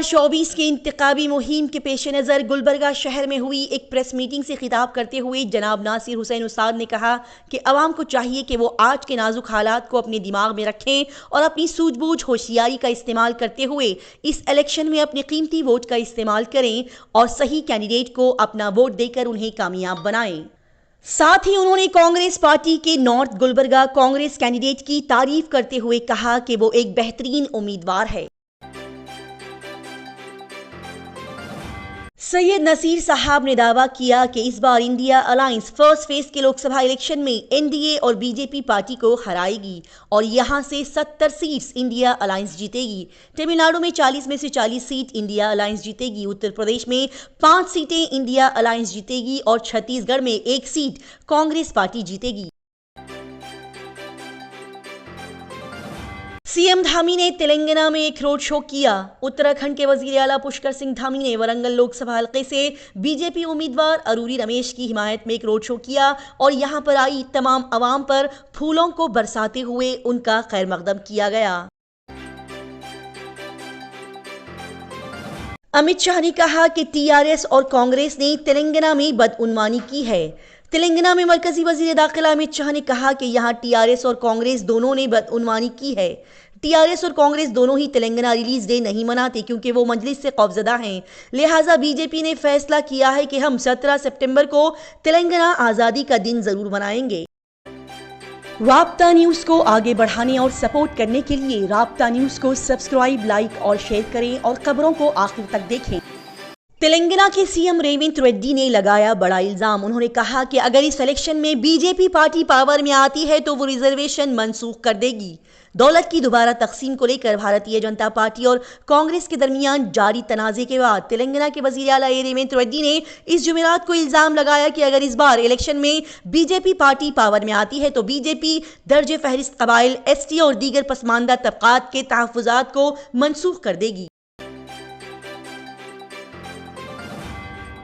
24 की इंतखाबी मुहिम के पेश नज़र गुलबर्गा शहर में हुई एक प्रेस मीटिंग से खिताब करते हुए जनाब नासिर हुसैन उस्ताद ने कहा कि अवाम को चाहिए कि वो आज के नाजुक हालात को अपने दिमाग में रखें और अपनी सूझबूझ होशियारी का इस्तेमाल करते हुए इस इलेक्शन में अपने कीमती वोट का इस्तेमाल करें और सही कैंडिडेट को अपना वोट देकर उन्हें कामयाब बनाएं। साथ ही उन्होंने कांग्रेस पार्टी के नॉर्थ गुलबर्गा कांग्रेस कैंडिडेट की तारीफ करते हुए कहा कि वो एक बेहतरीन उम्मीदवार है। सैयद नसीर साहब ने दावा किया कि इस बार इंडिया अलायंस फर्स्ट फेज के लोकसभा इलेक्शन में एनडीए और बीजेपी पार्टी को हराएगी और यहां से 70 सीट्स इंडिया अलायंस जीतेगी। तमिलनाडु में 40 में से 40 सीट इंडिया अलायंस जीतेगी, उत्तर प्रदेश में 5 सीटें इंडिया अलायंस जीतेगी और छत्तीसगढ़ में 1 सीट कांग्रेस पार्टी जीतेगी। सीएम धामी ने तेलंगाना में एक रोड शो किया। उत्तराखंड के वजीर आला पुष्कर सिंह धामी ने वरंगल लोकसभा हल्के से बीजेपी उम्मीदवार अरूरी रमेश की हिमायत में एक रोड शो किया और यहां पर आई तमाम अवाम पर फूलों को बरसाते हुए उनका खैर मकदम किया गया। अमित शाह ने कहा कि टीआरएस और कांग्रेस ने तेलंगाना में बदउनवानी की है। तेलंगाना में मरकजी वजीर दाखिला अमित शाह ने कहा कि यहां टीआरएस और कांग्रेस दोनों ने बदउनवानी की है। टीआरएस और कांग्रेस दोनों ही तेलंगाना रिलीज डे नहीं मनाते क्योंकि वो मजलिस से खौफजदा हैं। लिहाजा बीजेपी ने फैसला किया है कि हम 17 सितंबर को तेलंगाना आज़ादी का दिन जरूर मनाएंगे। राब्ता न्यूज़ को आगे बढ़ाने और सपोर्ट करने के लिए राब्ता न्यूज़ को सब्सक्राइब, लाइक और शेयर करें और खबरों को आखिर तक देखें। तेलंगाना के सीएम रेवंत रेड्डी ने लगाया बड़ा इल्जाम। उन्होंने कहा कि अगर इस इलेक्शन में बीजेपी पार्टी पावर में आती है तो वो रिजर्वेशन मनसूख कर देगी। दौलत की दोबारा तकसीम को लेकर भारतीय जनता पार्टी और कांग्रेस के दरमियान जारी तनाजे के बाद तेलंगाना के वजीर आला रेवंत रेड्डी ने इस जुमेरात को इल्जाम लगाया कि अगर इस बार इलेक्शन में बीजेपी पार्टी पावर में आती है तो बीजेपी दर्ज फहरिस्त कबाइल, एसटी और दीगर पसमानदा तबकात के तहफ़्फ़ुज़ात को मनसूख कर देगी।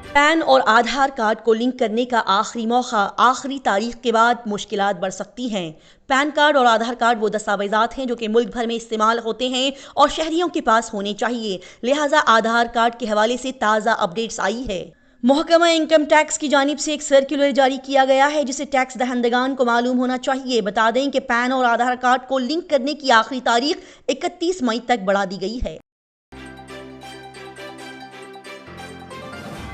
पैन और आधार कार्ड को लिंक करने का आखिरी मौका, आखिरी तारीख के बाद मुश्किलात बढ़ सकती हैं। पैन कार्ड और आधार कार्ड वो दस्तावेजात हैं जो कि मुल्क भर में इस्तेमाल होते हैं और शहरियों के पास होने चाहिए। लिहाजा आधार कार्ड के हवाले से ताज़ा अपडेट्स आई है। महकमा इनकम टैक्स की जानिब से एक सर्कुलर जारी किया गया है जिसे टैक्स दहंदगान को मालूम होना चाहिए। बता दें कि पैन और आधार कार्ड को लिंक करने की आखिरी तारीख 31 मई तक बढ़ा दी गई है।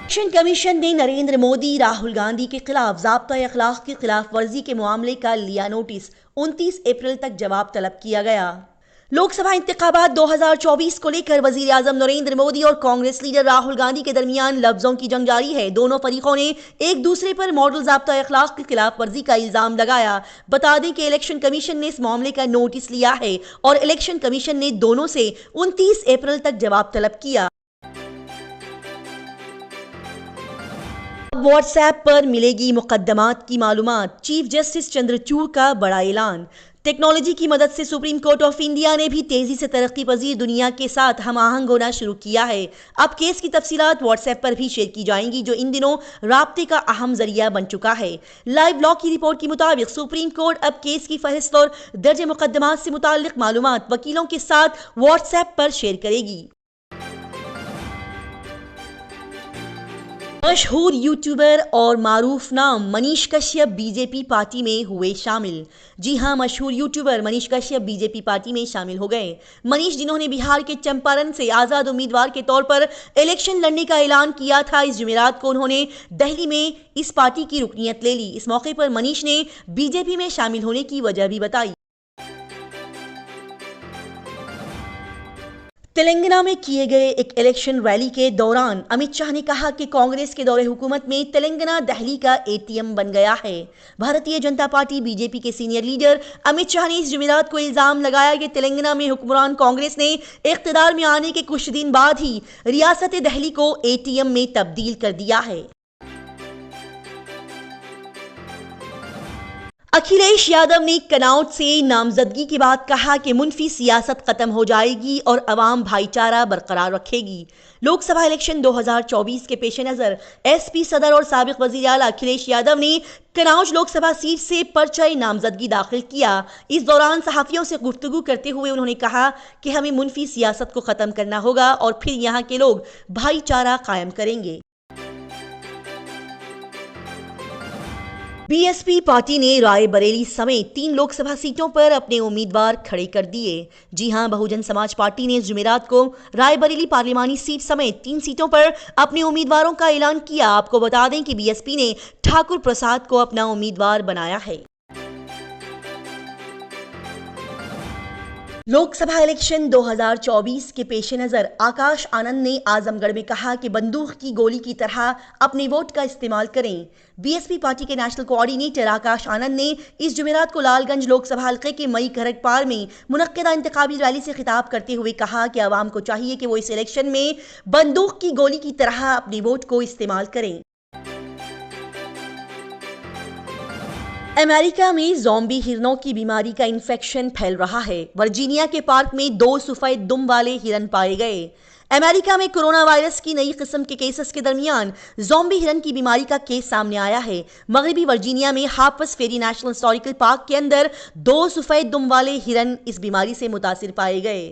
इलेक्शन कमीशन ने नरेंद्र मोदी, राहुल गांधी के खिलाफ ज़ाब्ता अखलाक की खिलाफ वर्जी के मामले का लिया नोटिस। 29 अप्रैल तक जवाब तलब किया गया। लोकसभा इंतखाबात 2024 को लेकर वजीर आजम नरेंद्र मोदी और कांग्रेस लीडर राहुल गांधी के दरमियान लफ्जों की जंग जारी है। दोनों फरीकों ने एक दूसरे पर मॉडल ज़ाब्ता अखलाक की खिलाफ वर्जी का इल्जाम लगाया। बता दें कि इलेक्शन कमीशन ने इस मामले का नोटिस लिया है और इलेक्शन कमीशन ने दोनों से 29 अप्रैल तक जवाब तलब किया। व्हाट्सएप पर मिलेगी मुकद्दमात की मालूमात। चीफ जस्टिस चंद्रचूड़ का बड़ा ऐलान। टेक्नोलॉजी की मदद से सुप्रीम कोर्ट ऑफ इंडिया ने भी तेजी से तरक्की पजीर दुनिया के साथ हम आहंग होना शुरू किया है। अब केस की तफसीलात व्हाट्सएप पर भी शेयर की जाएंगी जो इन दिनों राब्ते का अहम जरिया बन चुका है। लाइव लॉ की रिपोर्ट के मुताबिक सुप्रीम कोर्ट अब केस की फहरिस्त और दर्ज मुकद्दमात से मुताल्लिक मालूमात वकीलों के साथ व्हाट्सएप पर शेयर करेगी। मशहूर यूट्यूबर और मारूफ नाम मनीष कश्यप बीजेपी पार्टी में हुए शामिल। जी हां, मशहूर YouTuber Manish Kashyap BJP party में शामिल हो गए। मनीष, जिन्होंने बिहार के चंपारण से आज़ाद उम्मीदवार के तौर पर इलेक्शन लड़ने का ऐलान किया था, इस जुमेरात को उन्होंने दिल्ली में इस पार्टी की रुकनियत ले ली। इस मौके पर मनीष ने बीजेपी में शामिल होने की वजह भी बताई। तेलंगाना में किए गए एक इलेक्शन रैली के दौरान अमित शाह ने कहा कि कांग्रेस के दौरे हुकूमत में तेलंगाना दिल्ली का एटीएम बन गया है। भारतीय जनता पार्टी बीजेपी के सीनियर लीडर अमित शाह ने इस जुमेरात को इल्जाम लगाया कि तेलंगाना में हुक्मरान कांग्रेस ने इख्तिदार में आने के कुछ दिन बाद ही रियासत दिल्ली को एटीएम में तब्दील कर दिया है। अखिलेश यादव ने कनौज से नामजदगी के बाद कहा कि मुनफी सियासत खत्म हो जाएगी और अवाम भाईचारा बरकरार रखेगी। लोकसभा इलेक्शन 2024 के पेश नजर एसपी सदर और साबिक वजीर आला अखिलेश यादव ने कनौज लोकसभा सीट से पर्चा नामजदगी दाखिल किया। इस दौरान सहाफियों से गुफ्तगू करते हुए उन्होंने कहा कि हमें मुनफी सियासत को खत्म करना होगा और फिर यहाँ के लोग भाईचारा कायम करेंगे। बीएसपी पार्टी ने रायबरेली समेत 3 लोकसभा सीटों पर अपने उम्मीदवार खड़े कर दिए। जी हां, बहुजन समाज पार्टी ने जुमेरात को रायबरेली पार्लिमानी सीट समेत 3 सीटों पर अपने उम्मीदवारों का ऐलान किया। आपको बता दें कि बीएसपी ने ठाकुर प्रसाद को अपना उम्मीदवार बनाया है। लोकसभा इलेक्शन 2024 के पेश नजर आकाश आनंद ने आजमगढ़ में कहा कि बंदूक की गोली की तरह अपने वोट का इस्तेमाल करें। बीएसपी पार्टी के नेशनल कोऑर्डिनेटर आकाश आनंद ने इस जुमेरात को लालगंज लोकसभा हल्के के मई खरगपार में मुनक्किदा इंतखाबी रैली से खिताब करते हुए कहा कि आवाम को चाहिए कि वो इस इलेक्शन में बंदूक की गोली की तरह अपने वोट को इस्तेमाल करें। अमेरिका में ज़ॉम्बी हिरनों की बीमारी का इन्फेक्शन फैल रहा है। वर्जीनिया के पार्क में 2 सफेद दुम वाले हिरन पाए गए। अमेरिका में कोरोना वायरस की नई किस्म के केसेस के दरमियान ज़ॉम्बी हिरन की बीमारी का केस सामने आया है। मगरबी वर्जीनिया में हार्पर्स फेरी नेशनल हिस्टोरिकल पार्क के अंदर 2 सफेद दुम वाले हिरन इस बीमारी से मुतासिर पाए गए।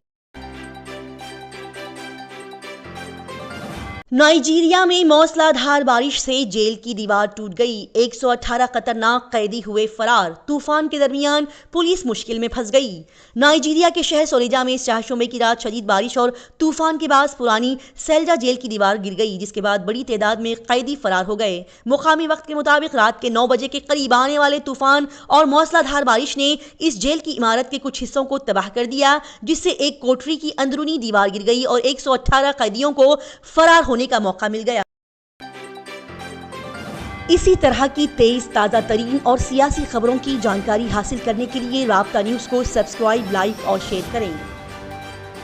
नाइजीरिया में मौसलाधार बारिश से जेल की दीवार टूट गई। 118 खतरनाक कैदी हुए फरार। तूफान के दरमियान पुलिस मुश्किल में फंस गई। नाइजीरिया के शहर सोलेजा में 4 शुमे की रात शदीद बारिश और तूफान के बाद पुरानी सेल्जा जेल की दीवार गिर गई, जिसके बाद बड़ी तादाद में कैदी फरार हो गए। मुकामी वक्त के मुताबिक रात के 9 बजे के करीब आने वाले तूफान और मौसलाधार बारिश ने इस जेल की इमारत के कुछ हिस्सों को तबाह कर दिया, जिससे एक कोठरी की अंदरूनी दीवार गिर गई और 118 कैदियों को फरार होने का मौका मिल गया। इसी तरह की तेज ताजा तरीन और सियासी खबरों की जानकारी हासिल करने के लिए राब्ता न्यूज़ को सब्सक्राइब, लाइक और शेयर करें।